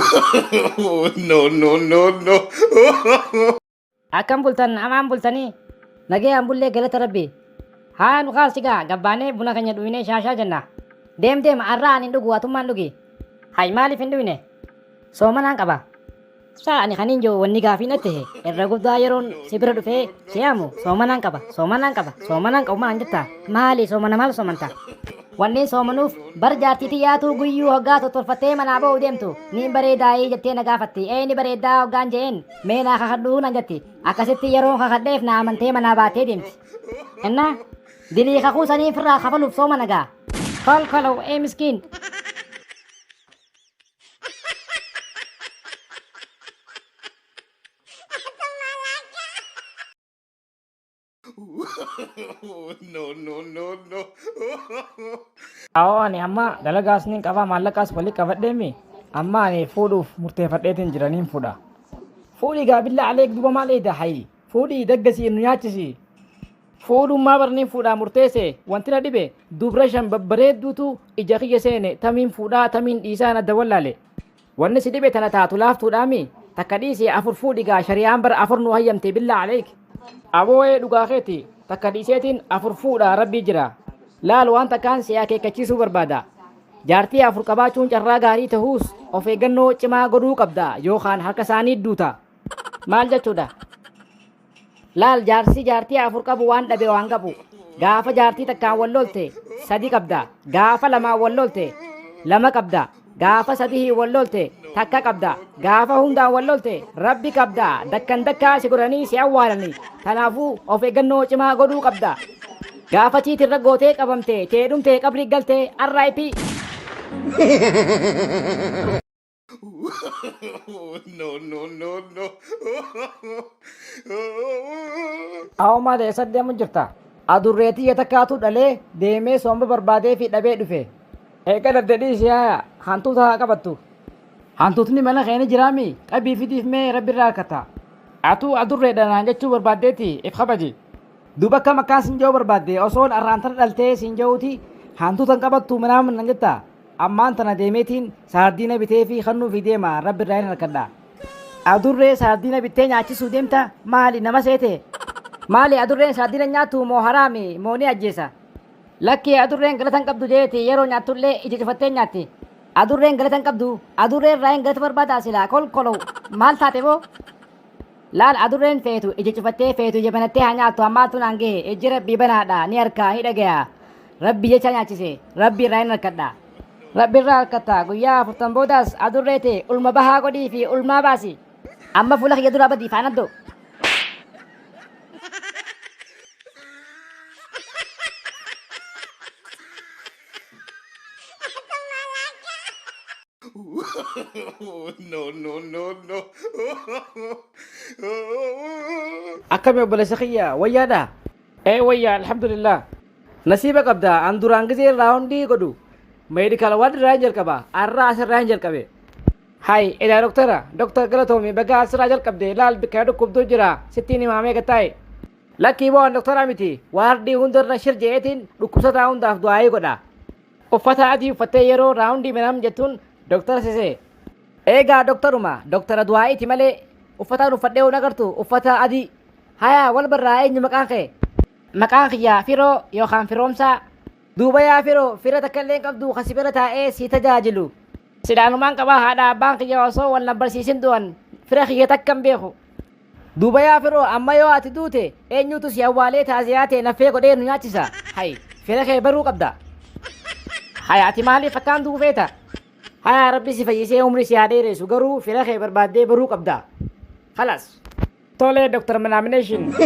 No, no, no, no. Akkam bultan amaan bultanii nagayaan bullee galata rabbii haa nu kaalsigaa gabbaanee buna keenya dhuyinee shaashaa jenna deem arraa ani hin dhugu atummaan dhugi hay maaliif hin dhuyne soomanaan qaba saa ani kaniin joo wanni gaafii natti irra guddaa yeroon si bira dhufee si'aamu soomanaan qaba soomanaan qabu maan jetta maali soomana maal soomanta wanni soomanuuf bar jaartiitii yaatuu guyyuu hoggaa tottolfattee manaa ba'uu deemtu niin bareedaayii jettee na gaafatti ni bareeddaa hoggaan jeen mee naa kakadhuu nan jetti akkasitti yeroon kakadheef na amantee manaa baatee deemti innaa dilii kakuu sanii firraa kafaluuf sooma nagaa kolkolow miskiin No, no, no, no. Ani amma dalagaas nin qaba maallaqaas wali qabadheemi amma ani fuudhuuf murteeffadheetiin jiraniin fuudha. Fuudhii gaabilla aleek duba maal eeda hayi fuudhii daggasii nu nyaachisi. Fuudhummaa barniin fuudhaa murteesse wanti na dhibe dubra shan babbareedduutu ija kiyya seene tamiin fuudhaa tamiin dhiisaa na dawallaale. Wanni si dhibe tana taatu laaftuudhaami takka dhiisee afur fuudhigaa shari'aan bara afur nu hayyamte billa aleek. Aboo'ee dhugaa keeti takka dhiiseetiin afur fuudhaa rabbii jira. Laal waan takkaan si akeekkachiisuu barbaada. Jaartii afur qabaachuun carraa gaarii ta'uus of eeggannoo cimaa godhuu qabda yookaan harka isaanii duuta. Maal jechuudha? Laal jaartii afur qabu waan dhabe waan qabu. Gaafa jaartii takkaan wallolte sadi qabda. Gaafa lamaan wallolte lama qabda. Gaafa sadii wallolte takka qabda. Gaafa hundaan wallolte rabbi qabda. Dakkaa si godhanii si awwaalanii. Kanaafuu of eeggannoo cimaa godhuu qabda. Gaafa ciitirra gootee qabamte teedhumtee qabrii galtee RIP. No, no, no, no. Awwaama ta'e saddeemu jirta. Adurreetii takkaatu dhalee deemee somba barbaadee fi dhabee dhufe. Eega daddadhii ishee hantuuta haa qabattu. Hantuutni mana keenya jiraami qabii fidiif mee rabbi irraa harkata. Atuu adurreedhaan jechuu barbaaddeeti if kabaji. Duba akka makkaan sinja'uu barbaadde osoon arraantana dhaltee sinja'uuti hantuutan qabattu manaaman nan jetta. Ammaan tana deemeetiin saardiina bitee fi kannuu fi deema rabbi irraa hin harkadha. Adurree saardiina bittee nyaachisuu deemta maali nama seete? Maali adurreen saardiina nyaattu moo haraami moo ni ajjeesa? Lakki adurreen galatan qabdu jeeti yeroo nyaattullee ija cufattee nyaatti. Adurreen galatan qabdu adurreen irraa hin galata barbaadaa silaa kolkolow maal taate moo? Laal adurreen feetu ija cufattee feetu ija banattee haa nyaattu ammaatu naan gahe ijji rabbii banaadha ni harkaa ni dhagaya. Rabbi jecha nyaachise rabbi irraa hin harkadha. Rabbi irraa harkata guyyaa 40 boodaas adurreete ulma bahaa godhii fi ulmaa baasi. Amma fuula kiyya duraa badii faanaddo. No, no, no, no. Akkami obboleessa kiyya wayyaadha? Wayyaa alhamdulillah. Nasiiba qabda an duraan gisee raawundii godhu. Meedikaal waan irraa hin jalqaba arraa asirraa hin jalqabe. Hay edaa doktora galatoomi bagaa asirraa jalqabde laal bikkaa dhukkubduu jira sittiin himaamee gattaa'e. Lakkii boo doktora miti waardii hundarra shir je'eetiin dhukkubsataa hundaaf du'aayii godha. Uffata adii uffattee yeroo raawundii minam jettuun doktora sisee. Eegaa doktoruma doktora du'aayiiti malee uffataan uffadhee hun agartu uffata adii. Haya wal barraa eenyu maqaan kee? Maqaan kiyyaa firoo yookaan firoomsaa. Duuba yaa firoo fira takka illee qabdu kasi bira taa'ee si tajaajilu. Sidhaanumaan qabaa haadha abbaan kiyya osoo wal nan barsiisin du'an fira kiyya takka hin beeku. Duuba yaa firoo amma yoo ati duute eenyutu si awwaalee taaziyaa ta'e naffee godhee nu nyaachisa. Hay fira kee baruu qabda. Haya ati maaliif akkaan duufeeta? Haya rabbi si fayyisee umri si haa dheeressu garuu fira kee barbaaddee baruu qabda. Halas. Tole Dr. Manamination.